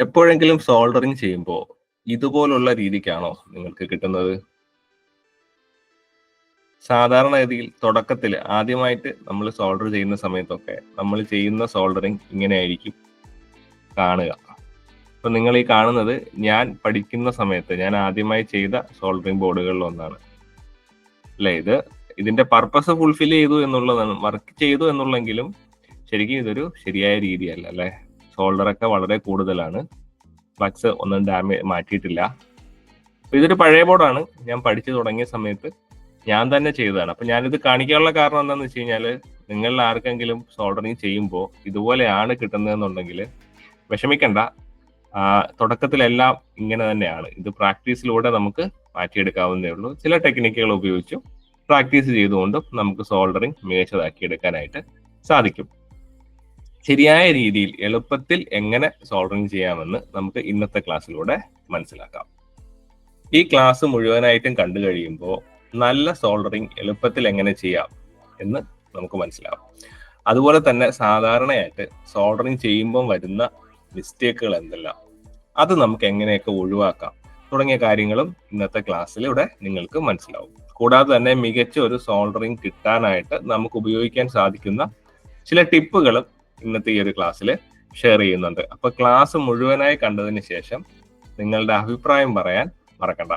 എപ്പോഴെങ്കിലും സോൾഡറിങ് ചെയ്യുമ്പോൾ ഇതുപോലുള്ള രീതിക്കാണോ നിങ്ങൾക്ക് കിട്ടുന്നത്? സാധാരണഗതിയിൽ തുടക്കത്തിൽ ആദ്യമായിട്ട് നമ്മൾ സോൾഡർ ചെയ്യുന്ന സമയത്തൊക്കെ നമ്മൾ ചെയ്യുന്ന സോൾഡറിങ് ഇങ്ങനെയായിരിക്കും കാണുക. അപ്പൊ നിങ്ങൾ ഈ കാണുന്നത് ഞാൻ പഠിക്കുന്ന സമയത്ത് ഞാൻ ആദ്യമായി ചെയ്ത സോൾഡറിങ് ബോർഡുകളിൽ ഒന്നാണ് അല്ലെ. ഇതിന്റെ പർപ്പസ് ഫുൾഫിൽ ചെയ്തു എന്നുള്ളതാണ്, വർക്ക് ചെയ്തു എന്നുള്ളെങ്കിലും ശരിക്കും ഇതൊരു ശരിയായ രീതിയല്ല അല്ലെ. സോൾഡറൊക്കെ വളരെ കൂടുതലാണ്, ഫ്ലക്സ് ഒന്നും മാറ്റിയിട്ടില്ല. ഇതൊരു പഴയ ബോർഡാണ്, ഞാൻ പഠിച്ചു തുടങ്ങിയ സമയത്ത് ഞാൻ തന്നെ ചെയ്തതാണ്. അപ്പൊ ഞാനിത് കാണിക്കാനുള്ള കാരണം എന്താണെന്ന് വെച്ച് കഴിഞ്ഞാല് നിങ്ങളിൽ ആർക്കെങ്കിലും സോൾഡറിങ് ചെയ്യുമ്പോൾ ഇതുപോലെയാണ് കിട്ടുന്നതെന്നുണ്ടെങ്കിൽ വിഷമിക്കണ്ട. തുടക്കത്തിലെല്ലാം ഇങ്ങനെ തന്നെയാണ്. ഇത് പ്രാക്ടീസിലൂടെ നമുക്ക് മാറ്റിയെടുക്കാവുന്നതേ ഉള്ളൂ. ചില ടെക്നിക്കുകൾ ഉപയോഗിച്ച് പ്രാക്ടീസ് ചെയ്തുകൊണ്ടും നമുക്ക് സോൾഡറിങ് മികച്ചതാക്കി എടുക്കാനായിട്ട് സാധിക്കും. ശരിയായ രീതിയിൽ എളുപ്പത്തിൽ എങ്ങനെ സോൾഡറിങ് ചെയ്യാമെന്ന് നമുക്ക് ഇന്നത്തെ ക്ലാസ്സിലൂടെ മനസ്സിലാക്കാം. ഈ ക്ലാസ് മുഴുവനായിട്ടും കണ്ടു കഴിയുമ്പോൾ നല്ല സോൾഡറിങ് എളുപ്പത്തിൽ എങ്ങനെ ചെയ്യാം എന്ന് നമുക്ക് മനസ്സിലാവും. അതുപോലെ തന്നെ സാധാരണയായിട്ട് സോൾഡറിങ് ചെയ്യുമ്പോൾ വരുന്ന മിസ്റ്റേക്കുകൾ എന്തെല്ലാം, അത് നമുക്ക് എങ്ങനെയൊക്കെ ഒഴിവാക്കാം തുടങ്ങിയ കാര്യങ്ങളും ഇന്നത്തെ ക്ലാസ്സിലൂടെ നിങ്ങൾക്ക് മനസ്സിലാവും. കൂടാതെ തന്നെ മികച്ച ഒരു സോൾഡറിങ് കിട്ടാനായിട്ട് നമുക്ക് ഉപയോഗിക്കാൻ സാധിക്കുന്ന ചില ടിപ്പുകളും ഇന്നത്തെ ഈ ഒരു ക്ലാസ്സിൽ ഷെയർ ചെയ്യുന്നുണ്ട്. അപ്പൊ ക്ലാസ് മുഴുവനായി കണ്ടതിന് ശേഷം നിങ്ങളുടെ അഭിപ്രായം പറയാൻ മറക്കണ്ട.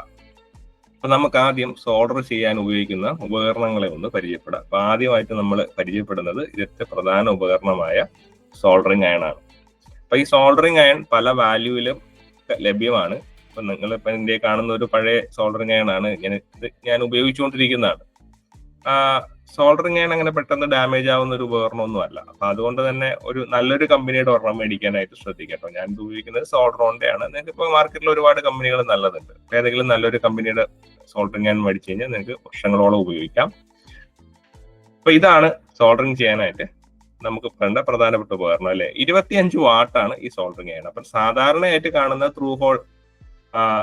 അപ്പൊ നമുക്ക് ആദ്യം സോൾഡർ ചെയ്യാൻ ഉപയോഗിക്കുന്ന ഉപകരണങ്ങളെ ഒന്ന് പരിചയപ്പെടാം. അപ്പൊ ആദ്യമായിട്ട് നമ്മൾ പരിചയപ്പെടുന്നത് ഇതിന്റെ പ്രധാന ഉപകരണമായ സോൾഡറിങ് അയൺ ആണ്. അപ്പൊ ഈ സോൾഡറിങ് അയൺ പല വാല്യൂവിലും ലഭ്യമാണ്. അപ്പൊ നിങ്ങളിപ്പോ എന്റെ കാണുന്ന ഒരു പഴയ സോൾഡറിങ് അയൺ ആണ്, ഞാൻ ഉപയോഗിച്ചുകൊണ്ടിരിക്കുന്നതാണ്. സോൾഡറിങ് അയൺ അങ്ങനെ പെട്ടെന്ന് ഡാമേജ് ആവുന്ന ഒരു ഉപകരണമൊന്നും അല്ല. അപ്പൊ അതുകൊണ്ട് തന്നെ ഒരു നല്ലൊരു കമ്പനിയുടെ ഒരെണ്ണം മേടിക്കാനായിട്ട് ശ്രദ്ധിക്കട്ടോ. ഞാൻ ഉപയോഗിക്കുന്നത് സോൾഡറോന്റെ ആണ്. നിങ്ങൾക്ക് ഇപ്പോൾ മാർക്കറ്റിൽ ഒരുപാട് കമ്പനികൾ നല്ലതുണ്ട്. ഏതെങ്കിലും നല്ലൊരു കമ്പനിയുടെ സോൾഡറിങ് അയൺ മേടിച്ചു കഴിഞ്ഞാൽ നിങ്ങൾക്ക് വർഷങ്ങളോളം ഉപയോഗിക്കാം. അപ്പൊ ഇതാണ് സോൾഡറിങ് ചെയ്യാനായിട്ട് നമുക്ക് വേണ്ട പ്രധാനപ്പെട്ട ഉപകരണം അല്ലെ. 25 വാട്ടാണ് ഈ സോൾഡറിങ് അയൺ. അപ്പൊ സാധാരണയായിട്ട് കാണുന്ന ത്രൂ ഹോൾ,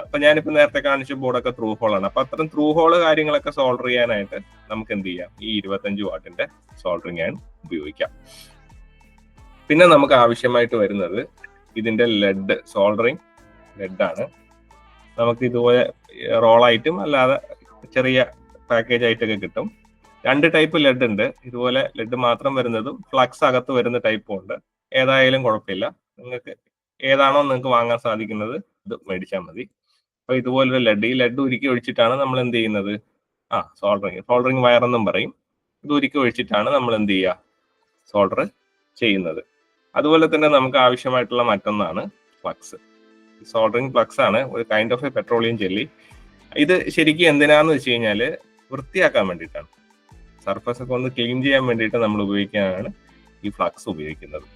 ഇപ്പൊ ഞാനിപ്പോ നേരത്തെ കാണിച്ച ബോർഡൊക്കെ ത്രൂ ഹോൾ ആണ്. അപ്പൊ അത്തരം ത്രൂ ഹോള് കാര്യങ്ങളൊക്കെ സോൾഡർ ചെയ്യാനായിട്ട് നമുക്ക് എന്ത് ചെയ്യാം, ഈ 25 വാട്ടിന്റെ സോൾഡറിങ് അയൺ ഉപയോഗിക്കാം. പിന്നെ നമുക്ക് ആവശ്യമായിട്ട് വരുന്നത് ഇതിന്റെ ലെഡ്, സോൾഡറിങ് ലെഡ് ആണ്. നമുക്ക് ഇതുപോലെ റോളായിട്ടും അല്ലാതെ ചെറിയ പാക്കേജ് ആയിട്ടൊക്കെ കിട്ടും. 2 ടൈപ്പ് ലെഡ് ഉണ്ട്. ഇതുപോലെ ലെഡ് മാത്രം വരുന്നതും ഫ്ലക്സ് അകത്ത് വരുന്ന ടൈപ്പും ഉണ്ട്. ഏതായാലും കുഴപ്പമില്ല, നിങ്ങൾക്ക് ഏതാണോ നിങ്ങൾക്ക് വാങ്ങാൻ സാധിക്കുന്നത് ഇത് മേടിച്ചാൽ മതി. അപ്പൊ ഇതുപോലൊരു ലെഡ്, ഈ ലെഡ് ഉരുക്കി ഒഴിച്ചിട്ടാണ് നമ്മൾ എന്ത് ചെയ്യുന്നത്, സോൾഡറിങ് വയറെന്നും പറയും. ഇത് ഉരുക്കി ഒഴിച്ചിട്ടാണ് നമ്മൾ എന്ത് ചെയ്യുക, സോൾഡർ ചെയ്യുന്നത്. അതുപോലെ തന്നെ നമുക്ക് ആവശ്യമായിട്ടുള്ള മറ്റൊന്നാണ് ഫ്ലക്സ്. സോൾഡറിങ് ഫ്ലക്സ് ആണ്, ഒരു kind of A petroleum jelly. ഇത് ശരിക്കും എന്തിനാന്ന് വെച്ച് കഴിഞ്ഞാൽ വൃത്തിയാക്കാൻ വേണ്ടിയിട്ടാണ്. സർഫസ് ഒക്കെ ഒന്ന് ക്ലീൻ ചെയ്യാൻ വേണ്ടിയിട്ട് നമ്മൾ ഉപയോഗിക്കാനാണ് ഈ ഫ്ലക്സ് ഉപയോഗിക്കുന്നത്.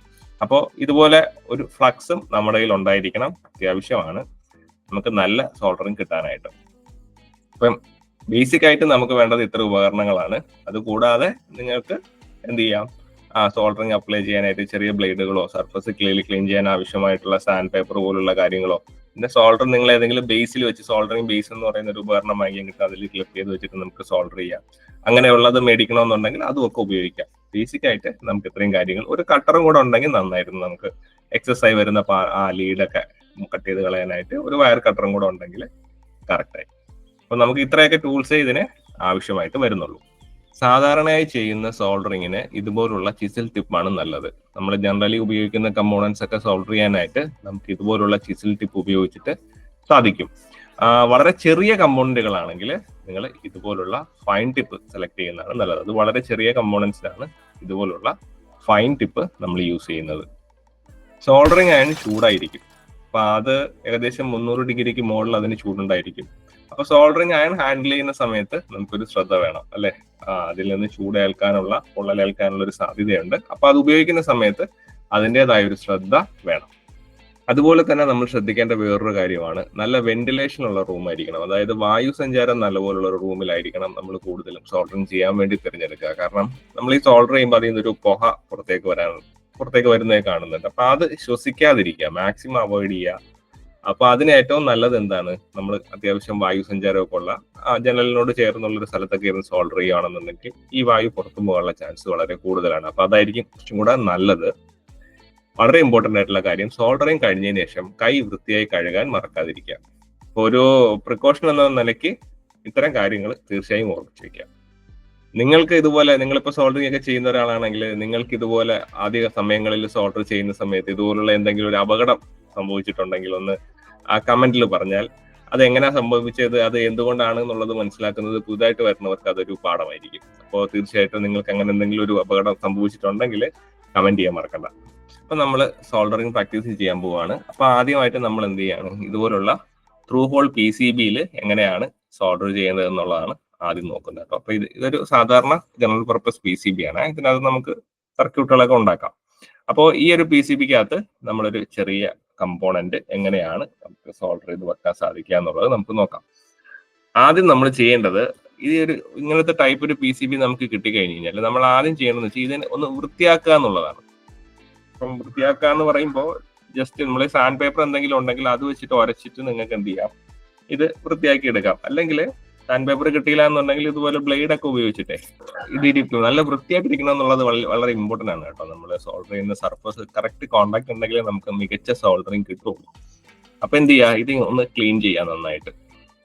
അപ്പോൾ ഇതുപോലെ ഒരു ഫ്ലക്സും നമ്മുടെ കയ്യിൽ ഉണ്ടായിരിക്കണം, അത്യാവശ്യമാണ് നമുക്ക് നല്ല സോൾഡറിങ് കിട്ടാനായിട്ട്. അപ്പം ബേസിക് ആയിട്ട് നമുക്ക് വേണ്ടത് ഇത്ര ഉപകരണങ്ങളാണ്. അതുകൂടാതെ നിങ്ങൾക്ക് എന്ത് ചെയ്യാം, സോൾഡറിങ് അപ്ലൈ ചെയ്യാനായിട്ട് ചെറിയ ബ്ലേഡുകളോ സർഫസ് ക്ലീൻ ചെയ്യാൻ ആവശ്യമായിട്ടുള്ള സാൻഡ് പേപ്പർ പോലുള്ള കാര്യങ്ങളോ, പിന്നെ സോൾഡർ നിങ്ങൾ ഏതെങ്കിലും ബേസിൽ വെച്ച്, സോൾഡറിങ് ബേസ് എന്ന് പറയുന്ന ഒരു ഉപകരണം വാങ്ങിയാൽ കിട്ടും, അതിൽ ക്ലിപ്പ് ചെയ്ത് വെച്ചിട്ട് നമുക്ക് സോൾഡർ ചെയ്യാം. അങ്ങനെയുള്ളത് മേടിക്കണമെന്നുണ്ടെങ്കിൽ അതും ഒക്കെ ഉപയോഗിക്കാം. ബേസിക് ആയിട്ട് നമുക്ക് ഇത്രയും കാര്യങ്ങൾ, ഒരു കട്ടറും കൂടെ ഉണ്ടെങ്കിൽ നന്നായിരുന്നു. നമുക്ക് എക്സസൈസ് വരുന്ന ലീഡൊക്കെ കട്ട് ചെയ്ത് കളയാനായിട്ട് ഒരു വയർ കട്ടറും കൂടെ ഉണ്ടെങ്കിൽ കറക്റ്റായി. അപ്പൊ നമുക്ക് ഇത്രയൊക്കെ ടൂൾസേ ഇതിന് ആവശ്യമായിട്ട് വരുന്നുള്ളൂ. സാധാരണയായി ചെയ്യുന്ന സോൾഡറിങ്ങിന് ഇതുപോലുള്ള ചിസിൽ ടിപ്പാണ് നല്ലത്. നമ്മൾ ജനറലി ഉപയോഗിക്കുന്ന കമ്പോണൻസ് ഒക്കെ സോൾഡർ ചെയ്യാനായിട്ട് നമുക്ക് ഇതുപോലുള്ള ചിസിൽ ടിപ്പ് ഉപയോഗിച്ചിട്ട് സാധിക്കും. വളരെ ചെറിയ കമ്പോണന്റുകളാണെങ്കിൽ നിങ്ങൾ ഇതുപോലുള്ള ഫൈൻ ടിപ്പ് സെലക്ട് ചെയ്യുന്നതാണ് നല്ലത്. അത് വളരെ ചെറിയ കമ്പോണൻസിനാണ് ഇതുപോലുള്ള ഫൈൻ ടിപ്പ് നമ്മൾ യൂസ് ചെയ്യുന്നത്. സോൾഡറിങ് അയൺ ചൂടായിരിക്കും. അപ്പൊ അത് ഏകദേശം 300 ഡിഗ്രിക്ക് മുകളിൽ അതിന് ചൂടുണ്ടായിരിക്കും. അപ്പൊ സോൾഡറിങ് അയൺ ഹാൻഡിൽ ചെയ്യുന്ന സമയത്ത് നമുക്കൊരു ശ്രദ്ധ വേണം അല്ലെ. അതിൽ നിന്ന് ചൂടേൽക്കാനുള്ള, പൊള്ളലേൽക്കാനുള്ള ഒരു സാധ്യതയുണ്ട്. അപ്പൊ അത് ഉപയോഗിക്കുന്ന സമയത്ത് അതിൻ്റെതായ ഒരു ശ്രദ്ധ വേണം. അതുപോലെ തന്നെ നമ്മൾ ശ്രദ്ധിക്കേണ്ട വേറൊരു കാര്യമാണ്, നല്ല വെന്റിലേഷൻ ഉള്ള റൂം ആയിരിക്കണം. അതായത് വായു സഞ്ചാരം നല്ലപോലുള്ള ഒരു റൂമിലായിരിക്കണം നമ്മൾ കൂടുതലും സോൾഡറിങ് ചെയ്യാൻ വേണ്ടി തിരഞ്ഞെടുക്കുക. കാരണം നമ്മൾ ഈ സോൾഡർ ചെയ്യുമ്പോൾ അതിൽ നിന്നൊരു പുക പുറത്തേക്ക് വരുന്നതായി കാണുന്നുണ്ട്. അപ്പൊ അത് ശ്വസിക്കാതിരിക്കുക, മാക്സിമം അവോയ്ഡ് ചെയ്യുക. അപ്പൊ അതിന് ഏറ്റവും നല്ലത് എന്താണ്, നമ്മൾ അത്യാവശ്യം വായു സഞ്ചാരമൊക്കെ ഉള്ള ജനലിനോട് ചേർന്നുള്ള ഒരു സ്ഥലത്തൊക്കെ ഇരുന്ന് സോൾഡർ ചെയ്യുകയാണെന്നുണ്ടെങ്കിൽ ഈ വായു പുറത്തു പോകാനുള്ള ചാൻസ് വളരെ കൂടുതലാണ്. അപ്പൊ അതായിരിക്കും കുറച്ചും കൂടെ നല്ലത്. വളരെ ഇമ്പോർട്ടന്റ് ആയിട്ടുള്ള കാര്യം, സോൾഡറിങ് കഴിഞ്ഞതിന് ശേഷം കൈ വൃത്തിയായി കഴുകാൻ മറക്കാതിരിക്കുക. ഒരു പ്രിക്കോഷൻ എന്ന നിലയ്ക്ക് ഇത്തരം കാര്യങ്ങൾ തീർച്ചയായും ഓർമ്മിച്ച് വെക്കുക. നിങ്ങൾക്ക് ഇതുപോലെ, നിങ്ങളിപ്പോൾ സോൾഡറിങ് ഒക്കെ ചെയ്യുന്ന ഒരാളാണെങ്കിൽ നിങ്ങൾക്ക് ഇതുപോലെ ആദ്യ സമയങ്ങളിൽ സോൾഡർ ചെയ്യുന്ന സമയത്ത് ഇതുപോലുള്ള എന്തെങ്കിലും ഒരു അപകടം സംഭവിച്ചിട്ടുണ്ടെങ്കിൽ ഒന്ന് ആ കമന്റിൽ പറഞ്ഞാൽ അത് എങ്ങനെയാ സംഭവിച്ചത്, അത് എന്തുകൊണ്ടാണ് എന്നുള്ളത് മനസ്സിലാക്കുന്നത് പുതുതായിട്ട് വരുന്നവർക്ക് അതൊരു പാഠമായിരിക്കും. അപ്പോൾ തീർച്ചയായിട്ടും നിങ്ങൾക്ക് അങ്ങനെ എന്തെങ്കിലും ഒരു അപകടം സംഭവിച്ചിട്ടുണ്ടെങ്കിൽ കമന്റ് ചെയ്യാൻ മറക്കണ്ട. അപ്പൊ നമ്മൾ സോൾഡറിങ് പ്രാക്ടീസ് ചെയ്യാൻ പോവാണ്. അപ്പൊ ആദ്യമായിട്ട് നമ്മൾ എന്ത് ചെയ്യാണ്, ഇതുപോലുള്ള ത്രൂ ഹോൾ PCBയിൽ എങ്ങനെയാണ് സോൾഡർ ചെയ്യുന്നത് എന്നുള്ളതാണ് ആദ്യം നോക്കുന്നത് കേട്ടോ. അപ്പൊ ഇതൊരു സാധാരണ ജനറൽ പർപ്പസ് PCB ആണ്. ഇതിനകത്ത് നമുക്ക് സർക്യൂട്ടുകളൊക്കെ ഉണ്ടാക്കാം. അപ്പോൾ ഈ ഒരു PCBക്കകത്ത് നമ്മളൊരു ചെറിയ കമ്പോണന്റ് എങ്ങനെയാണ് നമുക്ക് സോൾഡർ ചെയ്ത് വെക്കാൻ സാധിക്കുക എന്നുള്ളത് നമുക്ക് നോക്കാം. ആദ്യം നമ്മൾ ചെയ്യേണ്ടത്, ഈ ഒരു ഇങ്ങനത്തെ ടൈപ്പ് ഒരു PCB നമുക്ക് കിട്ടിക്കഴിഞ്ഞ് കഴിഞ്ഞാൽ നമ്മൾ ആദ്യം ചെയ്യേണ്ടതെന്ന് വെച്ചാൽ ഇതിനെ ഒന്ന് വൃത്തിയാക്കുക എന്നുള്ളതാണ്. അപ്പം വൃത്തിയാക്കുക എന്ന് പറയുമ്പോൾ ജസ്റ്റ് നമ്മൾ സാൻഡ് പേപ്പർ എന്തെങ്കിലും ഉണ്ടെങ്കിൽ അത് വെച്ചിട്ട് ഉരച്ചിട്ട് നിങ്ങൾക്ക് എന്ത് ചെയ്യാം, ഇത് വൃത്തിയാക്കി എടുക്കാം. അല്ലെങ്കിൽ സാൻഡ് പേപ്പർ കിട്ടിയില്ല എന്നുണ്ടെങ്കിൽ ഇതുപോലെ ബ്ലേഡ് ഒക്കെ ഉപയോഗിച്ചിട്ടേ ഇതിരിക്കും. നല്ല വൃത്തിയായിട്ടിരിക്കണം എന്നുള്ളത് വളരെ ഇമ്പോർട്ടന്റ് ആണ് കേട്ടോ. നമ്മൾ സോൾഡർ ചെയ്യുന്ന സർഫസ് കറക്റ്റ് കോണ്ടാക്ട് ഉണ്ടെങ്കിൽ നമുക്ക് മികച്ച സോൾഡറിങ് കിട്ടുള്ളൂ. അപ്പൊ എന്ത് ചെയ്യുക, ഇത് ഒന്ന് ക്ലീൻ ചെയ്യുക നന്നായിട്ട്.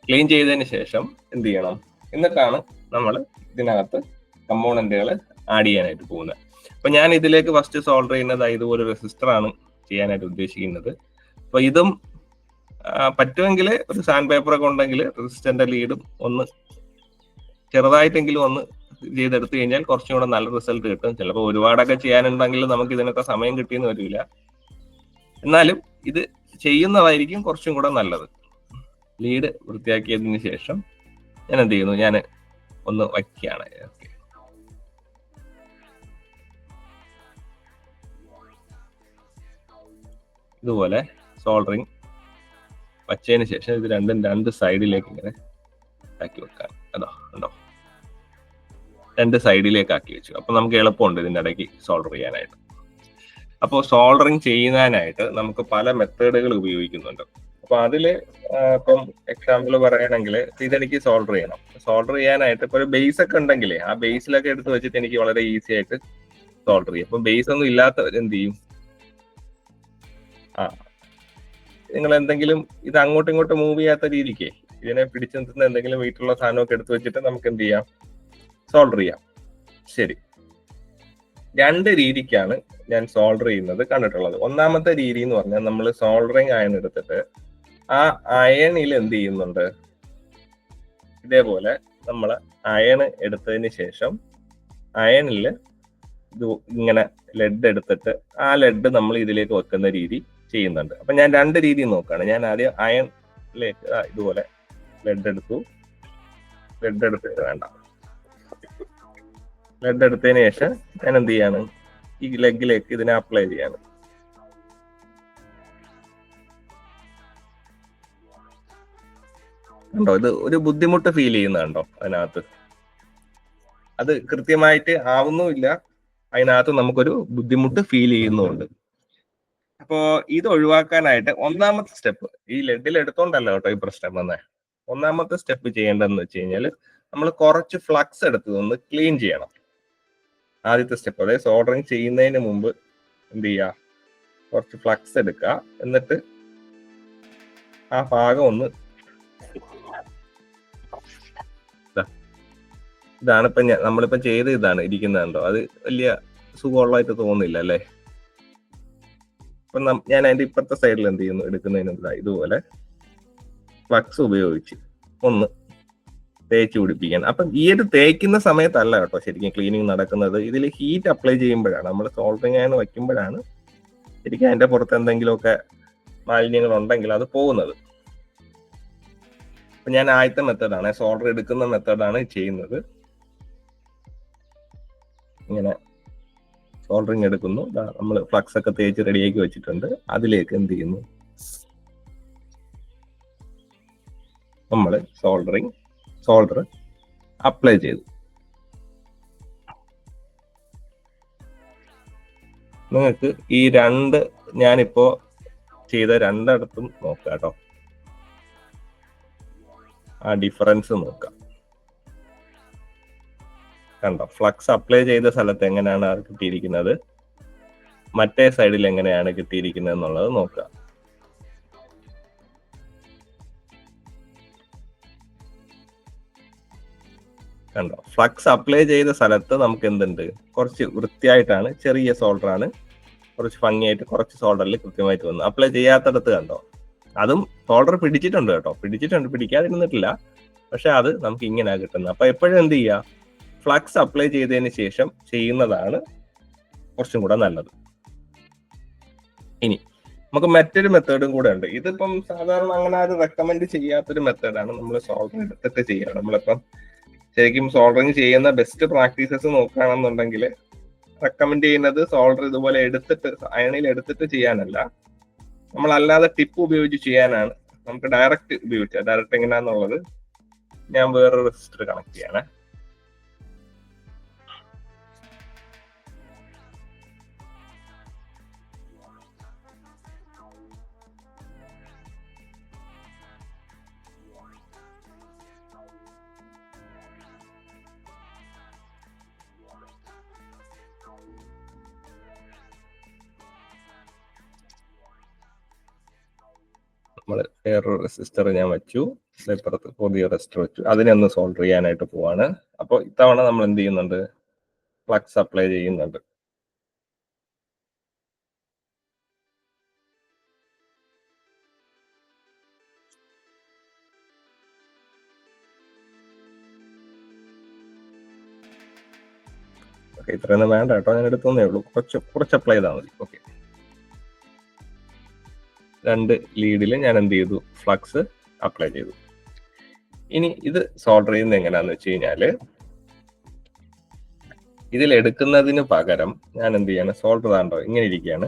ക്ലീൻ ചെയ്തതിന് ശേഷം എന്ത് ചെയ്യണം, എന്നിട്ടാണ് നമ്മൾ ഇതിനകത്ത് കമ്പോണന്റുകൾ ആഡ് ചെയ്യാനായിട്ട് പോകുന്നത്. അപ്പൊ ഞാൻ ഇതിലേക്ക് ഫസ്റ്റ് സോൾഡർ ചെയ്യുന്നത് ഇതുപോലെ റെസിസ്റ്റർ ആണ് ചെയ്യാനായിട്ട് ഉദ്ദേശിക്കുന്നത്. അപ്പൊ ഇതും പറ്റുമെങ്കിൽ ഒരു സാൻഡ് പേപ്പർ ഒക്കെ ഉണ്ടെങ്കിൽ റെസിസ്റ്ററിന്റെ ലീഡും ഒന്ന് ചെറുതായിട്ടെങ്കിലും ഒന്ന് ചെയ്തെടുത്തു കഴിഞ്ഞാൽ കുറച്ചും കൂടെ നല്ല റിസൾട്ട് കിട്ടും. ചിലപ്പോൾ ഒരുപാടൊക്കെ ചെയ്യാനുണ്ടെങ്കിൽ നമുക്ക് ഇതിനൊക്കെ സമയം കിട്ടിയെന്ന് വരില്ല. എന്നാലും ഇത് ചെയ്യുന്നതായിരിക്കും കുറച്ചും കൂടെ നല്ലത്. ലീഡ് വൃത്തിയാക്കിയതിന് ശേഷം ഞാൻ എന്ത് ചെയ്യുന്നു, ഞാൻ ഒന്ന് വയ്ക്കുകയാണ്. ഇതുപോലെ സോൾഡറിങ് വച്ചതിന് ശേഷം ഇത് രണ്ടും രണ്ട് സൈഡിലേക്ക് ഇങ്ങനെ ആക്കി വെക്കാൻ. അതോ ഉണ്ടോ, രണ്ട് സൈഡിലേക്ക് ആക്കി വെച്ചു. അപ്പൊ നമുക്ക് എളുപ്പമുണ്ട് ഇതിൻ്റെ ഇടയ്ക്ക് സോൾഡർ ചെയ്യാനായിട്ട്. അപ്പോൾ സോൾഡറിങ് ചെയ്യുന്നതിനായിട്ട് നമുക്ക് പല മെത്തേഡുകൾ ഉപയോഗിക്കുന്നുണ്ട്. അപ്പൊ അതില് ഇപ്പം എക്സാമ്പിൾ പറയുകയാണെങ്കിൽ ഇതെനിക്ക് സോൾഡർ ചെയ്യണം. സോൾഡർ ചെയ്യാനായിട്ട് ഇപ്പൊ ഒരു ബേസ് ഒക്കെ ഉണ്ടെങ്കിലേ ആ ബേസിലൊക്കെ എടുത്ത് വെച്ചിട്ട് എനിക്ക് വളരെ ഈസി ആയിട്ട് സോൾഡർ ചെയ്യും. അപ്പൊ ബേസ് ഒന്നും ഇല്ലാത്തവർ എന്ത് ചെയ്യും, നിങ്ങൾ എന്തെങ്കിലും ഇത് അങ്ങോട്ടും ഇങ്ങോട്ടും മൂവ് ചെയ്യാത്ത രീതിക്ക് ഇതിനെ പിടിച്ചു നിർത്തുന്ന എന്തെങ്കിലും വെയിറ്റുള്ള സാധനമൊക്കെ എടുത്തു വെച്ചിട്ട് നമുക്ക് എന്ത് ചെയ്യാം, സോൾഡർ ചെയ്യാം. ശരി, രണ്ട് രീതിക്കാണ് ഞാൻ സോൾഡർ ചെയ്യുന്നത് കണ്ടിട്ടുള്ളത്. ഒന്നാമത്തെ രീതി എന്ന് പറഞ്ഞാൽ നമ്മൾ സോൾഡറിങ് അയൺ എടുത്തിട്ട് ആ അയണിൽ എന്ത് ചെയ്യുന്നുണ്ട്, ഇതേപോലെ നമ്മൾ അയൺ എടുത്തതിന് ശേഷം അയണിൽ ഇത് ഇങ്ങനെ ലെഡ് എടുത്തിട്ട് ആ ലെഡ് നമ്മൾ ഇതിലേക്ക് വെക്കുന്ന രീതി ചെയ്യുന്നുണ്ട്. അപ്പൊ ഞാൻ രണ്ട് രീതി നോക്കുകയാണ്. ഞാൻ ആദ്യം അയണിലേക്ക് ഇതുപോലെ ലെഡ് എടുത്തിട്ട് വേണ്ട, ലെഡ് എടുത്തതിന് ശേഷം ഞാൻ എന്ത് ചെയ്യാണ്, ഈ ലെഗിലേക്ക് ഇതിനെ അപ്ലൈ ചെയ്യാണ്. കണ്ടോ, ഇത് ഒരു ബുദ്ധിമുട്ട് ഫീൽ ചെയ്യുന്നുണ്ടോ അതിനകത്ത്? അത് കൃത്യമായിട്ട് ആവുന്നുമില്ല, അതിനകത്ത് നമുക്കൊരു ബുദ്ധിമുട്ട് ഫീൽ ചെയ്യുന്നുണ്ട്. അപ്പോ ഇത് ഒഴിവാക്കാനായിട്ട് ഒന്നാമത്തെ സ്റ്റെപ്പ്, ഈ ലെഡിൽ എടുത്തോണ്ടല്ല കേട്ടോ ഈ പ്രശ്നം വന്നേ. ഒന്നാമത്തെ സ്റ്റെപ്പ് ചെയ്യേണ്ടതെന്ന് വെച്ച് കഴിഞ്ഞാൽ നമ്മൾ കുറച്ച് ഫ്ലക്സ് എടുത്ത് ഒന്ന് ക്ലീൻ ചെയ്യണം. ആദ്യത്തെ സ്റ്റെപ്പ്, അതായത് സോൾഡറിങ് ചെയ്യുന്നതിന് മുമ്പ് എന്ത് ചെയ്യുക, കുറച്ച് ഫ്ലക്സ് എടുക്കുക. എന്നിട്ട് ആ ഭാഗം ഒന്ന്, ഇതാണ് ഇപ്പൊ നമ്മളിപ്പോ ചെയ്ത് ഇതാണ് ഇരിക്കുന്നുണ്ടോ, അത് വലിയ സുഖമുള്ളതായിട്ട് തോന്നുന്നില്ല അല്ലേ. അപ്പൊ ഞാൻ അതിന്റെ ഇപ്പുറത്തെ സൈഡിൽ എന്ത് ചെയ്യുന്നു, എടുക്കുന്നതിന് ഇതുപോലെ ഫ്ലക്സ് ഉപയോഗിച്ച് ഒന്ന് തേച്ച് പിടിപ്പിക്കാൻ. അപ്പം ഈ ഒരു തേക്കുന്ന സമയത്തല്ല കേട്ടോ ശരിക്കും ക്ലീനിങ് നടക്കുന്നത്, ഇതിൽ ഹീറ്റ് അപ്ലൈ ചെയ്യുമ്പോഴാണ്, നമ്മൾ സോൾഡറിങ് ആയി വയ്ക്കുമ്പോഴാണ് ശരിക്കും അതിന്റെ പുറത്ത് എന്തെങ്കിലുമൊക്കെ മാലിന്യങ്ങൾ ഉണ്ടെങ്കിൽ അത് പോകുന്നത്. അപ്പൊ ഞാൻ ആദ്യത്തെ മെത്തേഡാണ്, സോൾഡർ എടുക്കുന്ന മെത്തേഡാണ് ചെയ്യുന്നത്. ഇങ്ങനെ സോൾഡറിങ് എടുക്കുന്നു, നമ്മൾ ഫ്ലക്സ് ഒക്കെ തേച്ച് റെഡിയാക്കി വെച്ചിട്ടുണ്ട്. അതിലേക്ക് എന്ത് ചെയ്യുന്നു, നമ്മൾ സോൾഡർ അപ്ലൈ ചെയ്തു. നിങ്ങൾക്ക് ഈ ഞാനിപ്പോ ചെയ്ത രണ്ടിടത്തും നോക്കാം കേട്ടോ, ആ ഡിഫറൻസ് നോക്കാം. കണ്ടോ, ഫ്ലക്സ് അപ്ലൈ ചെയ്ത സ്ഥലത്ത് എങ്ങനെയാണ് അത് കിട്ടിയിരിക്കുന്നത്, മറ്റേ സൈഡിൽ എങ്ങനെയാണ് കിട്ടിയിരിക്കുന്നത് എന്നുള്ളത് നോക്കുക. കണ്ടോ, ഫ്ലക്സ് അപ്ലൈ ചെയ്ത സ്ഥലത്ത് നമുക്ക് എന്തുണ്ട്, കുറച്ച് വൃത്തിയായിട്ടാണ്, ചെറിയ സോൾഡറാണ്, കുറച്ച് ഭംഗിയായിട്ട് കുറച്ച് സോൾഡറിൽ കൃത്യമായിട്ട് വന്നു. അപ്ലൈ ചെയ്യാത്തടത്ത് കണ്ടോ, അതും സോൾഡർ പിടിച്ചിട്ടുണ്ട് കേട്ടോ, പിടിക്കാതിരുന്നിട്ടില്ല, പക്ഷെ അത് നമുക്ക് ഇങ്ങനെയാണ് കിട്ടുന്നത്. അപ്പൊ എപ്പോഴും എന്ത് ചെയ്യുക, ഫ്ലക്സ് അപ്ലൈ ചെയ്തതിന് ശേഷം ചെയ്യുന്നതാണ് കുറച്ചും കൂടെ നല്ലത്. ഇനി നമുക്ക് മറ്റൊരു മെത്തേഡും കൂടെ ഉണ്ട്. ഇതിപ്പം സാധാരണ അങ്ങനെ ആരും റെക്കമെൻഡ് ചെയ്യാത്തൊരു മെത്തേഡാണ്. നമ്മൾ സോൾഡർ എടുത്തിട്ട് ചെയ്യുക. നമ്മളിപ്പം ശരിക്കും സോൾഡറിങ് ചെയ്യുന്ന ബെസ്റ്റ് പ്രാക്ടീസസ് നോക്കുകയാണെന്നുണ്ടെങ്കിൽ റെക്കമെൻഡ് ചെയ്യുന്നത് സോൾഡർ ഇതുപോലെ എടുത്തിട്ട് അയണിൽ എടുത്തിട്ട് ചെയ്യാനല്ല, നമ്മളല്ലാതെ ടിപ്പ് ഉപയോഗിച്ച് ചെയ്യാനാണ്. നമുക്ക് ഡയറക്റ്റ് ഉപയോഗിച്ചാൽ, ഡയറക്റ്റ് എങ്ങനെയാന്നുള്ളത് ഞാൻ വേറൊരു റെസിസ്റ്റർ കണക്ട് ചെയ്യണേ. നമ്മൾ വേറൊരു റെസിസ്റ്റർ ഞാൻ വെച്ചു, ഇപ്പുറത്ത് പുതിയ റെസിസ്റ്റർ വെച്ചു, അതിനെ ഒന്ന് സോൾഡർ ചെയ്യാനായിട്ട് പോവാണ്. അപ്പോൾ ഇത്തവണ നമ്മൾ എന്ത് ചെയ്യുന്നുണ്ട്, ഫ്ലക്സ് അപ്ലൈ ചെയ്യുന്നുണ്ട്. ഓക്കെ, ഇത്രയൊന്നും വേണ്ട കേട്ടോ, ഞാൻ എടുത്തേ ഉള്ളൂ, കുറച്ച് അപ്ലൈ ചെയ്താൽ മതി. ഓക്കെ, 2 ലീഡിൽ ഞാൻ എന്ത് ചെയ്തു, ഫ്ലക്സ് അപ്ലൈ ചെയ്തു. ഇനി ഇത് സോൾഡർ ചെയ്യുന്നത് എങ്ങനെയാന്ന് വെച്ച് കഴിഞ്ഞാല്, ഇതിൽ എടുക്കുന്നതിന് പകരം ഞാൻ എന്ത് ചെയ്യാണ്, സോൾഡർ ആണ്ടോ ഇങ്ങനെ ഇരിക്കുകയാണ്,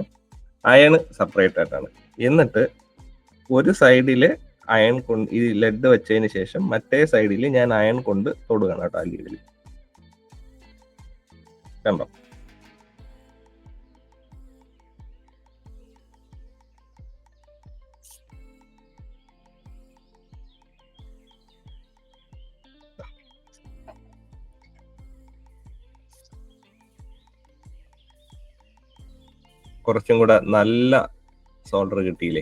അയൺ സെപ്പറേറ്റ് ആയിട്ടാണ്. എന്നിട്ട് ഒരു സൈഡില് അയൺ കൊണ്ട് ഈ ലെഡ് വെച്ചതിന് ശേഷം മറ്റേ സൈഡിൽ ഞാൻ അയൺ കൊണ്ട് തൊടുകയാണ് കേട്ടോ, ആ ലീഡിൽ. കണ്ടോ, കുറച്ചും കൂടെ നല്ല സോൾഡർ കിട്ടിയില്ലേ.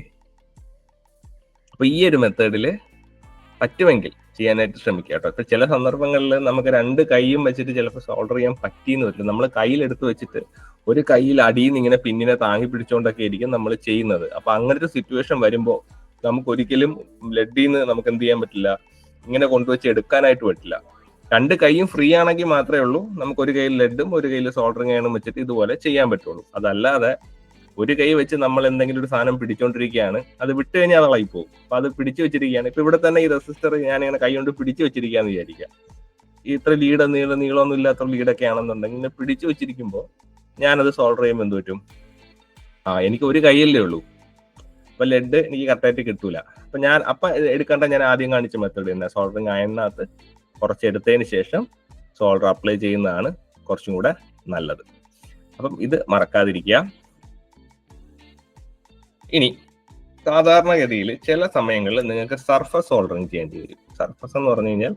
അപ്പൊ ഈ ഒരു മെത്തേഡില് പറ്റുമെങ്കിൽ ചെയ്യാനായിട്ട് ശ്രമിക്കുക കേട്ടോ. ഇപ്പൊ ചില സന്ദർഭങ്ങളിൽ നമുക്ക് 2 കൈയും വെച്ചിട്ട് ചിലപ്പോൾ സോൾഡർ ചെയ്യാൻ പറ്റിയെന്ന് വരില്ല. നമ്മൾ കയ്യിലെടുത്ത് വെച്ചിട്ട് ഒരു കയ്യിൽ അടിയിൽ നിന്ന് ഇങ്ങനെ പിന്നിനെ താങ്ങി പിടിച്ചുകൊണ്ടൊക്കെ ആയിരിക്കും നമ്മൾ ചെയ്യുന്നത്. അപ്പൊ അങ്ങനത്തെ സിറ്റുവേഷൻ വരുമ്പോൾ നമുക്ക് ഒരിക്കലും ലെഡിൽ നിന്ന് നമുക്ക് എന്ത് ചെയ്യാൻ പറ്റില്ല, ഇങ്ങനെ കൊണ്ടുവച്ച് എടുക്കാനായിട്ട് പറ്റില്ല. 2 കൈയും ഫ്രീ ആണെങ്കിൽ മാത്രമേ ഉള്ളൂ നമുക്ക് ഒരു കയ്യിൽ ലെഡും ഒരു കയ്യിൽ സോൾഡറിങ് അയണും വെച്ചിട്ട് ഇതുപോലെ ചെയ്യാൻ പറ്റുള്ളൂ. അതല്ലാതെ ഒരു കൈ വെച്ച് നമ്മൾ എന്തെങ്കിലും ഒരു സാധനം പിടിച്ചോണ്ടിരിക്കുകയാണ്, അത് വിട്ട് കഴിഞ്ഞാൽ അത് പോകും. അപ്പൊ അത് പിടിച്ചു വെച്ചിരിക്കുകയാണ്. ഇപ്പൊ ഇവിടെ തന്നെ ഈ റെസിസ്റ്റർ ഞാൻ ഇങ്ങനെ കൈ കൊണ്ട് പിടിച്ചു വെച്ചിരിക്കാന്ന് വിചാരിക്കാം. ഇത്ര നീളമൊന്നും ഇല്ലാത്ത ലീഡൊക്കെ ആണെന്നുണ്ടെങ്കിൽ ഇങ്ങനെ പിടിച്ചു വെച്ചിരിക്കുമ്പോൾ ഞാനത് സോൾഡർ ചെയ്യുമ്പോൾ എന്ത് പറ്റും, എനിക്ക് ഒരു കൈയല്ലേ ഉള്ളൂ, അപ്പൊ ലെഡ് എനിക്ക് കറക്റ്റായിട്ട് കിട്ടൂല. അപ്പൊ എടുക്കേണ്ട ഞാൻ ആദ്യം കാണിച്ച മെത്തേഡ് തന്നെ, സോൾഡറിങ് അയണിനകത്ത് കുറച്ച് എടുത്തതിന് ശേഷം സോൾഡർ അപ്ലൈ ചെയ്യുന്നതാണ് കുറച്ചും കൂടെ നല്ലത്. അപ്പം ഇത് മറക്കാതിരിക്കുക. ഇനി സാധാരണഗതിയിൽ ചില സമയങ്ങളിൽ നിങ്ങൾക്ക് സർഫസ് സോൾഡറിങ് ചെയ്യേണ്ടി വരും. സർഫസ് എന്ന് പറഞ്ഞു കഴിഞ്ഞാൽ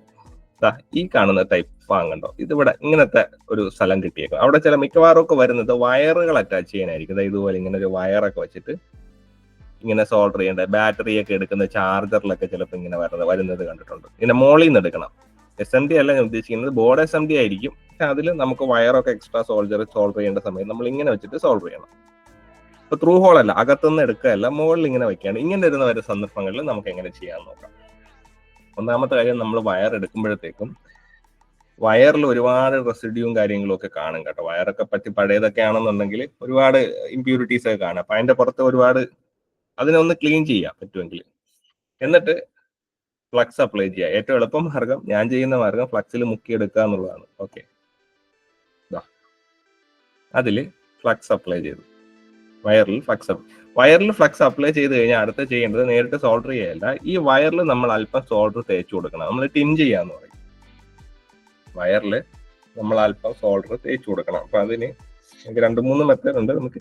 ഈ കാണുന്ന ടൈപ്പ് വാങ്ങണ്ടോ, ഇതിവിടെ ഇങ്ങനത്തെ ഒരു സ്ഥലം കിട്ടിയേക്കും. അവിടെ ചില മിക്കവാറും ഒക്കെ വരുന്നത് വയറുകൾ അറ്റാച്ച് ചെയ്യാനായിരിക്കും. ഇതുപോലെ ഇങ്ങനെ ഒരു വയറൊക്കെ വെച്ചിട്ട് ഇങ്ങനെ സോൾഡർ ചെയ്യേണ്ട, ബാറ്ററി ഒക്കെ എടുക്കുന്ന ചാർജറിലൊക്കെ ചിലപ്പോൾ ഇങ്ങനെ വരുന്നത് കണ്ടിട്ടുണ്ട്. ഇങ്ങനെ മോളിൽ നിന്ന് എടുക്കണം. SMD അല്ല ഞാൻ ഉദ്ദേശിക്കുന്നത്, ബോർഡ് SMD ആയിരിക്കും. പക്ഷെ അതിൽ നമുക്ക് വയറൊക്കെ എക്സ്ട്രാ സോൾഡർ ചെയ്യേണ്ട സമയത്ത് നമ്മൾ ഇങ്ങനെ വെച്ചിട്ട് സോൾഡർ ചെയ്യണം. ഇപ്പൊ ത്രൂ ഹോൾ അല്ല, അകത്തുനിന്ന് എടുക്കുകയല്ല, മുകളിൽ ഇങ്ങനെ വെക്കുകയാണ്. ഇങ്ങനെ വരുന്ന സന്ദർഭങ്ങളിൽ നമുക്ക് എങ്ങനെ ചെയ്യാൻ നോക്കാം. ഒന്നാമത്തെ കാര്യം, നമ്മൾ വയർ എടുക്കുമ്പോഴത്തേക്കും വയറിൽ ഒരുപാട് റെസിഡ്യൂവും കാര്യങ്ങളും ഒക്കെ കാണും കേട്ടോ. വയറൊക്കെ പറ്റി പഴയതൊക്കെ ആണെന്നുണ്ടെങ്കിൽ ഒരുപാട് ഇമ്പ്യൂരിറ്റീസ് ഒക്കെ കാണാം. അപ്പൊ അതിന്റെ പുറത്ത് ഒരുപാട് അതിനെ ഒന്ന് ക്ലീൻ ചെയ്യാം പറ്റുമെങ്കിൽ. എന്നിട്ട് ഫ്ലക്സ് അപ്ലൈ ചെയ്യുക. ഏറ്റവും എളുപ്പം മാർഗം, ഞാൻ ചെയ്യുന്ന മാർഗം ഫ്ലക്സിൽ മുക്കിയെടുക്കുക എന്നുള്ളതാണ്. ഓക്കെ, അതില് ഫ്ലക്സ് അപ്ലൈ ചെയ്തു, വയറിൽ ഫ്ലക്സ് അപ്ലൈ ചെയ്ത് കഴിഞ്ഞാൽ അടുത്ത ചെയ്യേണ്ടത് നേരിട്ട് സോൾഡർ ചെയ്യല്ല, ഈ വയറിൽ നമ്മൾ അല്പം സോൾഡർ തേച്ച് കൊടുക്കണം. നമ്മൾ ടിൻ ചെയ്യാന്ന് പറയും. വയറിൽ നമ്മൾ അല്പം സോൾഡർ തേച്ച് കൊടുക്കണം. അപ്പൊ അതിന് നമുക്ക് 2-3 മെത്തേഡ് ഉണ്ട്. നമുക്ക്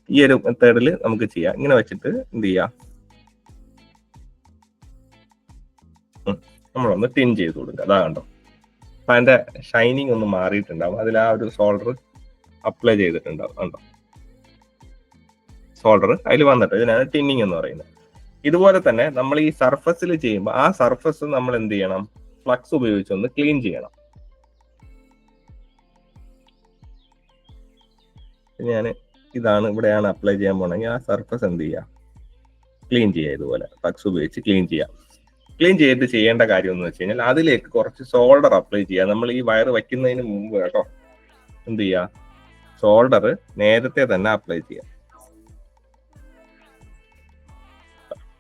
ഈ ഒരു മെത്തേഡിൽ നമുക്ക് ചെയ്യാം. ഇങ്ങനെ വെച്ചിട്ട് എന്ത് ചെയ്യാം, നമ്മളൊന്ന് ടിൻ ചെയ്ത് കൊടുക്കുക. അതാ കണ്ടോ, അപ്പൊ അതിന്റെ ഷൈനിങ് ഒന്ന് മാറിയിട്ടുണ്ടാവും. അതിൽ ആ ഒരു സോൾഡർ അപ്ലൈ ചെയ്തിട്ടുണ്ടാവും. കണ്ടോ, സോൾഡർ അതിൽ വന്നിട്ട് ഇതിനാണ് ടിന്നിങ് എന്ന് പറയുന്നത്. ഇതുപോലെ തന്നെ നമ്മൾ ഈ സർഫസിൽ ചെയ്യുമ്പോൾ ആ സർഫസ് നമ്മൾ എന്ത് ചെയ്യണം, ഫ്ലക്സ് ഉപയോഗിച്ചൊന്ന് ക്ലീൻ ചെയ്യണം. ഞാൻ ഇതാണ് ഇവിടെയാണ് അപ്ലൈ ചെയ്യാൻ പോണെങ്കിൽ ആ സർഫസ് എന്ത് ചെയ്യുക, ക്ലീൻ ചെയ്യുക. ഇതുപോലെ ഫ്ലക്സ് ഉപയോഗിച്ച് ക്ലീൻ ചെയ്യാം. ക്ലീൻ ചെയ്തിട്ട് ചെയ്യേണ്ട കാര്യം എന്ന് വെച്ച് കഴിഞ്ഞാൽ അതിലേക്ക് കുറച്ച് സോൾഡർ അപ്ലൈ ചെയ്യുക. നമ്മൾ ഈ വയർ വയ്ക്കുന്നതിന് മുമ്പ് കേട്ടോ എന്ത് ചെയ്യുക, സോൾഡർ നേരത്തെ തന്നെ അപ്ലൈ ചെയ്യുക.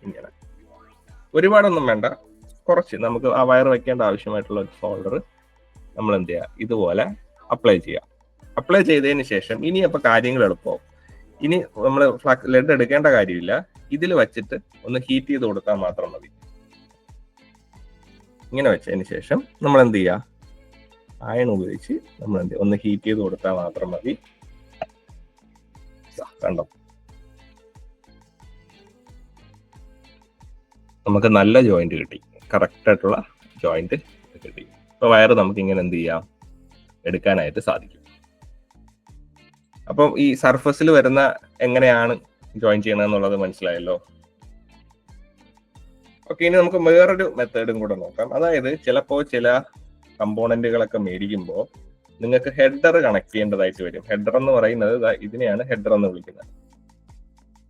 ഇങ്ങനെ ഒരുപാടൊന്നും വേണ്ട, കുറച്ച് നമുക്ക് ആ വയർ വയ്ക്കേണ്ട ആവശ്യമായിട്ടുള്ള ഒരു സോൾഡർ നമ്മൾ എന്ത് ചെയ്യുക, ഇതുപോലെ അപ്ലൈ ചെയ്യുക. അപ്ലൈ ചെയ്തതിന് ശേഷം ഇനി അപ്പൊ കാര്യങ്ങൾ എളുപ്പമാവും. ഇനി നമ്മൾ ലെഡ് എടുക്കേണ്ട കാര്യമില്ല, ഇതിൽ വെച്ചിട്ട് ഒന്ന് ഹീറ്റ് ചെയ്ത് കൊടുത്താൽ മാത്രം മതി. ഇങ്ങനെ വെച്ചതിന് ശേഷം നമ്മൾ എന്ത് ചെയ്യുക, അയൺ ഉപയോഗിച്ച് നമ്മൾ എന്ത് ഒന്ന് ഹീറ്റ് ചെയ്ത് കൊടുത്താൽ മാത്രം മതി. കണ്ടോ, നമുക്ക് നല്ല ജോയിന്റ് കിട്ടി, കറക്റ്റ് ആയിട്ടുള്ള ജോയിന്റ് കിട്ടി. ഇപ്പൊ വയർ നമുക്ക് ഇങ്ങനെ എന്ത് ചെയ്യാം, എടുക്കാനായിട്ട് സാധിക്കും. അപ്പം ഈ സർഫസിൽ വരുന്ന എങ്ങനെയാണ് ജോയിൻ ചെയ്യണമെന്നുള്ളത് മനസ്സിലായല്ലോ. ഓക്കെ, ഇനി നമുക്ക് വേറൊരു മെത്തേഡും കൂടെ നോക്കാം. അതായത് ചിലപ്പോൾ ചില കമ്പോണന്റുകളൊക്കെ മേടിക്കുമ്പോൾ നിങ്ങൾക്ക് ഹെഡർ കണക്ട് ചെയ്യേണ്ടതായിട്ട് വരും. ഹെഡർ എന്ന് പറയുന്നത് ഇതിനെയാണ് ഹെഡർ എന്ന് വിളിക്കുന്നത്.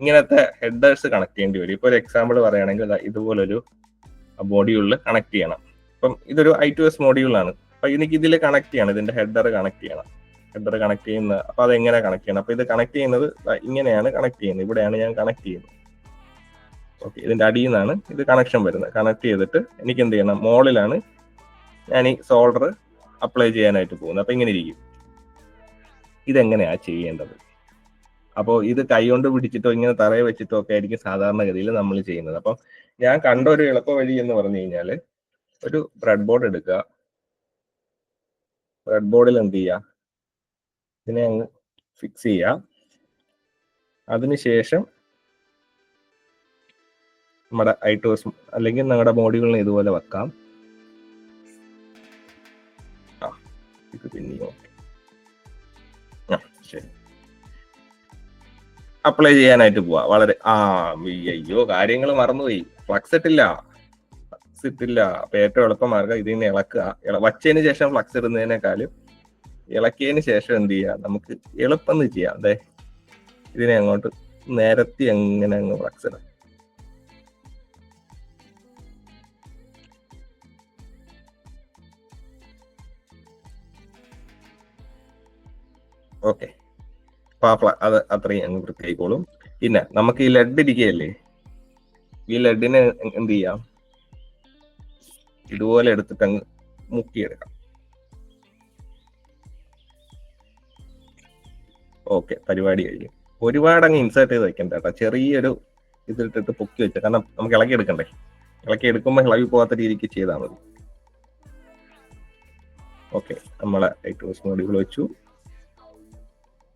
ഇങ്ങനത്തെ ഹെഡേഴ്സ് കണക്ട് ചെയ്യേണ്ടി വരും. ഇപ്പോൾ ഒരു എക്സാമ്പിൾ പറയുകയാണെങ്കിൽ ഇതുപോലൊരു മോഡ്യൂളിൽ കണക്ട് ചെയ്യണം. ഇപ്പം ഇതൊരു I2S മോഡ്യൂളാണ്. അപ്പൊ എനിക്ക് ഇതിൽ കണക്ട് ചെയ്യണം, ഇതിന്റെ ഹെഡർ കണക്ട് ചെയ്യണം. ഹെഡർ കണക്ട് ചെയ്യുന്ന അപ്പൊ അതെങ്ങനെ കണക്ട് ചെയ്യണം, അപ്പൊ ഇത് കണക്ട് ചെയ്യുന്നത് ഇങ്ങനെയാണ് കണക്ട് ചെയ്യുന്നത്. ഇവിടെയാണ് ഞാൻ കണക്ട് ചെയ്യുന്നത്. ഓക്കെ, ഇതിന്റെ അടിയിൽ നിന്നാണ് ഇത് കണക്ഷൻ വരുന്നത്. കണക്ട് ചെയ്തിട്ട് എനിക്ക് എന്ത് ചെയ്യണം, മോളിലാണ് ഞാൻ ഈ സോൾഡർ അപ്ലൈ ചെയ്യാനായിട്ട് പോകുന്നത്. അപ്പൊ ഇങ്ങനെ ഇരിക്കും. ഇതെങ്ങനെയാ ചെയ്യേണ്ടത്? അപ്പോൾ ഇത് കൈകൊണ്ട് പിടിച്ചിട്ടോ ഇങ്ങനെ തറയെ വെച്ചിട്ടോ ഒക്കെ ആയിരിക്കും സാധാരണഗതിയിൽ നമ്മൾ ചെയ്യുന്നത്. അപ്പം ഞാൻ കണ്ട ഒരു എളുപ്പ വഴി എന്ന് പറഞ്ഞു കഴിഞ്ഞാൽ ഒരു ബ്രെഡ് ബോർഡ് എടുക്കുക. ബ്രെഡ് ബോർഡിൽ എന്ത് ചെയ്യുക, ഇതിനെ അങ്ങ് ഫിക്സ് ചെയ്യുക. അതിനുശേഷം നമ്മുടെ I2S അല്ലെങ്കിൽ നിങ്ങളുടെ മോഡ്യൂളിനെ ഇതുപോലെ വെക്കാം. ഇത് പിന്നെയോ ശരി, അപ്ലൈ ചെയ്യാനായിട്ട് പോവാ. വളരെ അയ്യോ കാര്യങ്ങൾ മറന്നുപോയി. ഫ്ലക്സ് ഇട്ടില്ല. അപ്പൊ ഏറ്റവും എളുപ്പമാർഗം ഇതിനെ ഇളക്കുക. വച്ചതിന് ശേഷം ഫ്ലക്സ് ഇടുന്നതിനേക്കാളും ഇളക്കിയതിന് ശേഷം എന്ത് ചെയ്യുക, നമുക്ക് എളുപ്പം ചെയ്യാം. അതെ, ഇതിനെ അങ്ങോട്ട് നിരത്തി എങ്ങനെ അങ്ങ് ഫ്ലക്സ് ഇടാം. ഓക്കെ, അപ്പൊ അത് അത്രയും അങ്ങ് വൃത്തിയായിക്കോളും. പിന്നെ നമുക്ക് ഈ ലെഡ് ഇരിക്കുകയല്ലേ, ഈ ലെഡിനെ എന്ത് ചെയ്യാം, ഇതുപോലെ എടുത്തിട്ട് അങ്ങ് മുക്കിയെടുക്കാം. ഓക്കെ, പരിപാടി കഴിയും. ഒരുപാട് അങ്ങ് ഇൻസേർട്ട് ചെയ്ത് വെക്കണ്ട കേട്ടോ, ചെറിയൊരു ഇതിട്ടിട്ട് പൊക്കി വെച്ച, കാരണം നമുക്ക് ഇളക്കി എടുക്കണ്ടേ. ഇളക്കി എടുക്കുമ്പോൾ ഇളകി പോകാത്ത രീതിക്ക് ചെയ്താൽ മതി. ഓക്കെ, നമ്മളെ I2S മോഡ്യൂൾ വെച്ചു,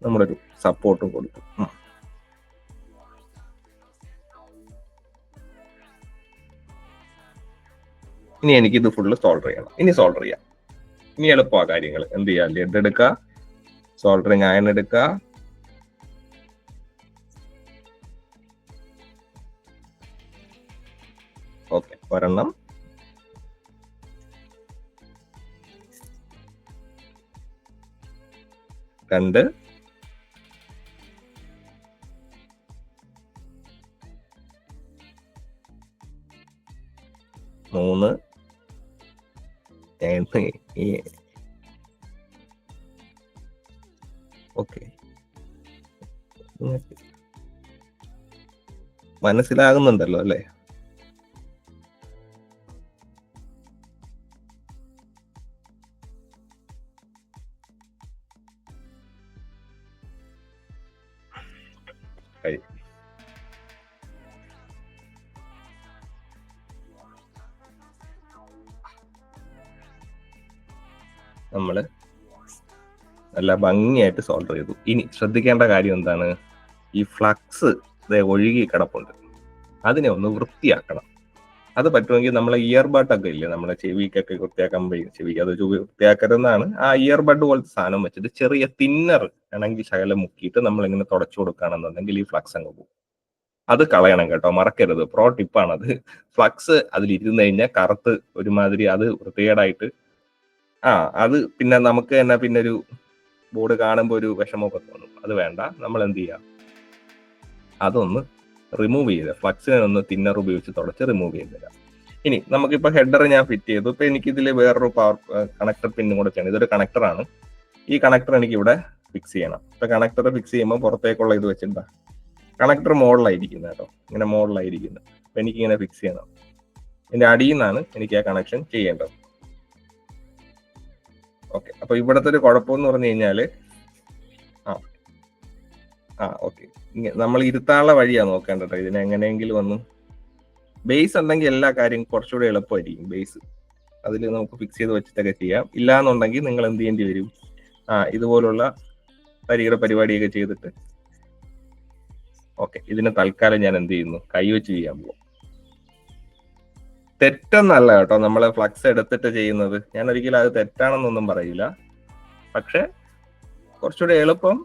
നമ്മളൊരു സപ്പോർട്ടും കൊടുക്കും. ഇനി എനിക്കിത് ഫുള്ള് സോൾഡർ ചെയ്യണം. ഇനി സോൾഡർ ചെയ്യാം. ഇനി എളുപ്പമാണ് കാര്യങ്ങൾ. എന്ത് ചെയ്യാം, ലെഡ് എടുക്കുക, സോൾഡറിങ് അയൺ എടുക്കുക, ഓക്കെ, ഒരെണ്ണം, രണ്ട്, മൂന്ന്, ഓക്കെ, മനസ്സിലാകുന്നുണ്ടല്ലോ അല്ലേ? നമ്മള് നല്ല ഭംഗിയായിട്ട് സോൾഡർ ചെയ്തു. ഇനി ശ്രദ്ധിക്കേണ്ട കാര്യം എന്താണ്, ഈ ഫ്ലക്സ് ഒഴുകി കിടപ്പുണ്ട്, അതിനെ ഒന്ന് വൃത്തിയാക്കണം. അത് പറ്റുമെങ്കിൽ നമ്മളെ ഇയർബഡ് ഒക്കെ ഇല്ലേ, നമ്മളെ ചെവിക്കൊക്കെ വൃത്തിയാക്കാൻ ചെവിക്ക് അത് വൃത്തിയാക്കരുതെന്നാണ്. ആ ഇയർബഡ് പോലത്തെ സാധനം വെച്ചിട്ട് ചെറിയ തിന്നർ ആണെങ്കിൽ ശകലം മുക്കിയിട്ട് നമ്മൾ ഇങ്ങനെ തുടച്ചു കൊടുക്കുകയാണെന്നുണ്ടെങ്കിൽ ഈ ഫ്ലക്സ് അങ്ങ് പോകും. അത് കളയണം കേട്ടോ, മറക്കരുത്. പ്രോ ടിപ്പാണ് അത്. ഫ്ലക്സ് അതിലിരുന്ന് കഴിഞ്ഞാൽ കറുത്ത് ഒരുമാതിരി അത് വൃത്തികേടായിട്ട് അത് പിന്നെ നമുക്ക് തന്നെ പിന്നെ ഒരു ബോർഡ് കാണുമ്പോൾ ഒരു വിഷമമൊക്കെ തോന്നും. അത് വേണ്ട. നമ്മൾ എന്ത് ചെയ്യുക, അതൊന്ന് റിമൂവ് ചെയ്ത് ഫ്ലക്സിനെ ഒന്ന് തിന്നർ ഉപയോഗിച്ച് തുടച്ച് റിമൂവ് ചെയ്തില്ല. ഇനി നമുക്കിപ്പോൾ ഹെഡർ ഞാൻ ഫിറ്റ് ചെയ്തു. ഇപ്പൊ എനിക്ക് ഇതിൽ വേറൊരു പവർ കണക്ടർ പിന്നും കൂടെ ചെയ്യണം. ഇതൊരു കണക്ടറാണ്. ഈ കണക്ടർ എനിക്ക് ഇവിടെ ഫിക്സ് ചെയ്യണം. ഇപ്പൊ കണക്ടർ ഫിക്സ് ചെയ്യുമ്പോൾ പുറത്തേക്കുള്ള ഇത് വെച്ചിട്ടാ കണക്ടർ മോഡലായിരിക്കുന്നത് കേട്ടോ, ഇങ്ങനെ മോഡലായിരിക്കുന്നത്. അപ്പൊ എനിക്ക് ഇങ്ങനെ ഫിക്സ് ചെയ്യണം. ഇതിന്റെ അടിയിൽ നിന്നാണ് എനിക്ക് ആ കണക്ഷൻ ചെയ്യേണ്ടത്. ഓക്കെ, അപ്പൊ ഇവിടത്തെ ഒരു കുഴപ്പമെന്ന് പറഞ്ഞു കഴിഞ്ഞാല് ഓക്കെ, നമ്മൾ ഇരുത്താനുള്ള വഴിയാ നോക്കേണ്ടത്. ഇതിനെ എങ്ങനെയെങ്കിലും ഒന്ന് ബേസ് ഉണ്ടെങ്കിൽ എല്ലാ കാര്യം കുറച്ചുകൂടെ എളുപ്പമായിരിക്കും. ബേസ് അതിൽ നമുക്ക് ഫിക്സ് ചെയ്ത് വെച്ചിട്ടൊക്കെ ചെയ്യാം. ഇല്ലാന്നുണ്ടെങ്കിൽ നിങ്ങൾ എന്ത് ചെയ്യേണ്ടി വരും, ഇതുപോലുള്ള പരിപാടിയൊക്കെ ചെയ്തിട്ട് ഓക്കെ, ഇതിന് തൽക്കാലം ഞാൻ എന്ത് ചെയ്യുന്നു, കൈവച്ച് ചെയ്യാൻ പോകും. തെറ്റൊന്നല്ല കേട്ടോ നമ്മളെ ഫ്ലക്സ് എടുത്തിട്ട് ചെയ്യുന്നത്. ഞാൻ ഒരിക്കലും അത് തെറ്റാണെന്നൊന്നും പറയില്ല. പക്ഷെ കുറച്ചുകൂടെ എളുപ്പം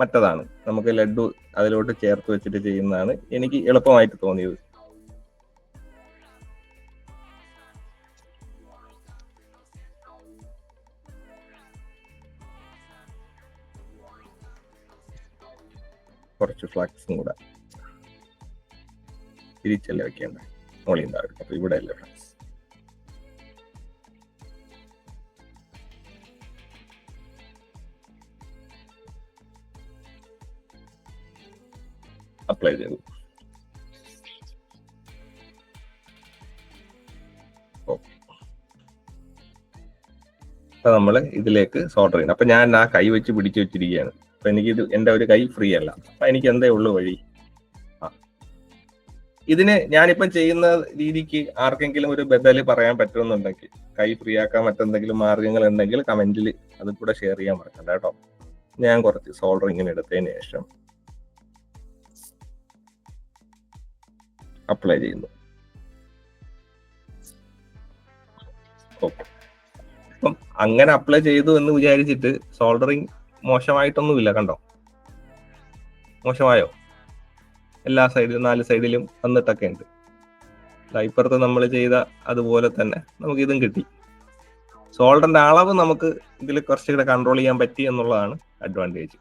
മറ്റതാണ്. നമുക്ക് ലഡു അതിലോട്ട് ചേർത്ത് വെച്ചിട്ട് ചെയ്യുന്നതാണ് എനിക്ക് എളുപ്പമായിട്ട് തോന്നിയത്. കുറച്ച് ഫ്ലക്സും കൂടെ തിരിച്ചല്ലേ വെക്കേണ്ട, മോളി ഉണ്ടാവും. അപ്പൊ ഇവിടെ അല്ലേ ഫ്ലക്സ്. അപ്ലൈ ചെയ്തു. അപ്പൊ നമ്മള് ഇതിലേക്ക് സോൾഡർ ചെയ്യണം. അപ്പൊ ഞാൻ ആ കൈ വെച്ച് പിടിച്ചു വെച്ചിരിക്കുകയാണ്. അപ്പൊ എനിക്ക് ഇത് എന്റെ ഒരു കൈ ഫ്രീ അല്ല. അപ്പൊ എനിക്ക് എന്തേ ഉള്ളു വഴി, ഇതിന് ഞാനിപ്പം ചെയ്യുന്ന രീതിക്ക് ആർക്കെങ്കിലും ഒരു ബദല് പറയാൻ പറ്റുമെന്നുണ്ടെങ്കിൽ, കൈ ഫ്രീ ആക്കാൻ മറ്റെന്തെങ്കിലും മാർഗങ്ങൾ ഉണ്ടെങ്കിൽ കമന്റിൽ അത് കൂടെ ഷെയർ ചെയ്യാൻ മറക്കണ്ട കേട്ടോ. ഞാൻ കുറച്ച് സോൾഡർ ഇങ്ങനെ എടുത്തതിന് ശേഷം അപ്ലൈ ചെയ്യുന്നു. ഓക്കെ, അപ്പം അങ്ങനെ അപ്ലൈ ചെയ്തു എന്ന് വിചാരിച്ചിട്ട് സോൾഡറിങ് മോശമായിട്ടൊന്നുമില്ല. കണ്ടോ, മോശമായോ? എല്ലാ സൈഡിലും 4 സൈഡിലും വന്നിട്ടൊക്കെ ഉണ്ട്. ഇപ്പുറത്ത് നമ്മൾ ചെയ്ത അതുപോലെ തന്നെ നമുക്ക് ഇതും കിട്ടി. സോൾഡറിന്റെ അളവ് നമുക്ക് ഇതിൽ കുറച്ചുകൂടെ കൺട്രോൾ ചെയ്യാൻ പറ്റി എന്നുള്ളതാണ് അഡ്വാൻറ്റേജ്.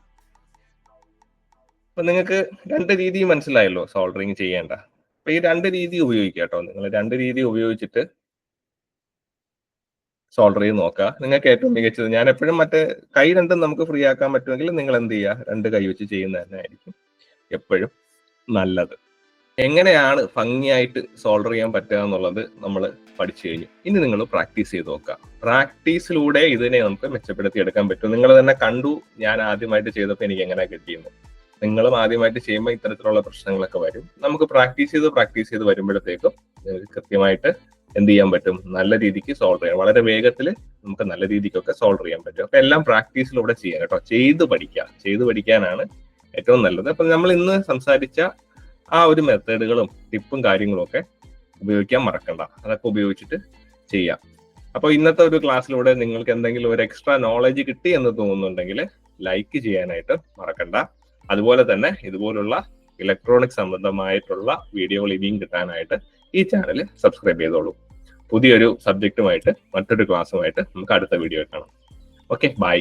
അപ്പൊ നിങ്ങൾക്ക് 2 രീതി മനസ്സിലായല്ലോ സോൾഡറിങ് ചെയ്യേണ്ട. അപ്പൊ ഈ 2 രീതി ഉപയോഗിക്കുക കേട്ടോ. നിങ്ങൾ 2 രീതി ഉപയോഗിച്ചിട്ട് സോൾഡർ ചെയ്ത് നോക്കുക. നിങ്ങൾക്ക് ഏറ്റവും മികച്ചത്, ഞാൻ എപ്പോഴും മറ്റേ കൈ രണ്ടും നമുക്ക് ഫ്രീ ആക്കാൻ പറ്റുമെങ്കിൽ നിങ്ങൾ എന്ത് ചെയ്യുക, 2 കൈ വെച്ച് ചെയ്യുന്നത് തന്നെ ആയിരിക്കും എപ്പോഴും നല്ലത്. എങ്ങനെയാണ് ഭംഗിയായിട്ട് സോൾഡർ ചെയ്യാൻ പറ്റുക എന്നുള്ളത് നമ്മൾ പഠിച്ചു കഴിഞ്ഞു. ഇനി നിങ്ങൾ പ്രാക്ടീസ് ചെയ്ത് നോക്കുക. പ്രാക്ടീസിലൂടെ ഇതിനെ നമുക്ക് മെച്ചപ്പെടുത്തി എടുക്കാൻ പറ്റും. നിങ്ങൾ തന്നെ കണ്ടു ഞാൻ ആദ്യമായിട്ട് ചെയ്തപ്പോൾ എനിക്ക് എങ്ങനെ കിട്ടിയെന്ന്. നിങ്ങളും ആദ്യമായിട്ട് ചെയ്യുമ്പോൾ ഇത്തരത്തിലുള്ള പ്രശ്നങ്ങളൊക്കെ വരും. നമുക്ക് പ്രാക്ടീസ് ചെയ്ത് വരുമ്പോഴത്തേക്കും കൃത്യമായിട്ട് എന്ത് ചെയ്യാൻ പറ്റും, നല്ല രീതിക്ക് സോൾവ് ചെയ്യാം. വളരെ വേഗത്തിൽ നമുക്ക് നല്ല രീതിക്കൊക്കെ സോൾവ് ചെയ്യാൻ പറ്റും. അപ്പൊ എല്ലാം പ്രാക്ടീസിലൂടെ ചെയ്യാം കേട്ടോ. ചെയ്ത് പഠിക്കാനാണ് ഏറ്റവും നല്ലത്. അപ്പൊ നമ്മൾ ഇന്ന് സംസാരിച്ച ആ ഒരു മെത്തേഡുകളും ടിപ്പും കാര്യങ്ങളും ഒക്കെ ഉപയോഗിക്കാൻ മറക്കണ്ട. അതൊക്കെ ഉപയോഗിച്ചിട്ട് ചെയ്യാം. അപ്പൊ ഇന്നത്തെ ഒരു ക്ലാസ്സിലൂടെ നിങ്ങൾക്ക് എന്തെങ്കിലും ഒരു എക്സ്ട്രാ നോളജ് കിട്ടി എന്ന് തോന്നുന്നുണ്ടെങ്കിൽ ലൈക്ക് ചെയ്യാനായിട്ട് മറക്കണ്ട. അതുപോലെ തന്നെ ഇതുപോലുള്ള ഇലക്ട്രോണിക് സംബന്ധമായിട്ടുള്ള വീഡിയോകൾ ഇനിയും കിട്ടാനായിട്ട് ഈ ചാനൽ സബ്സ്ക്രൈബ് ചെയ്തോളൂ. പുതിയൊരു സബ്ജക്റ്റുമായിട്ട് മറ്റൊരു ക്ലാസ്സുമായിട്ട് നമുക്ക് അടുത്ത വീഡിയോ കാണാം. Okay, by.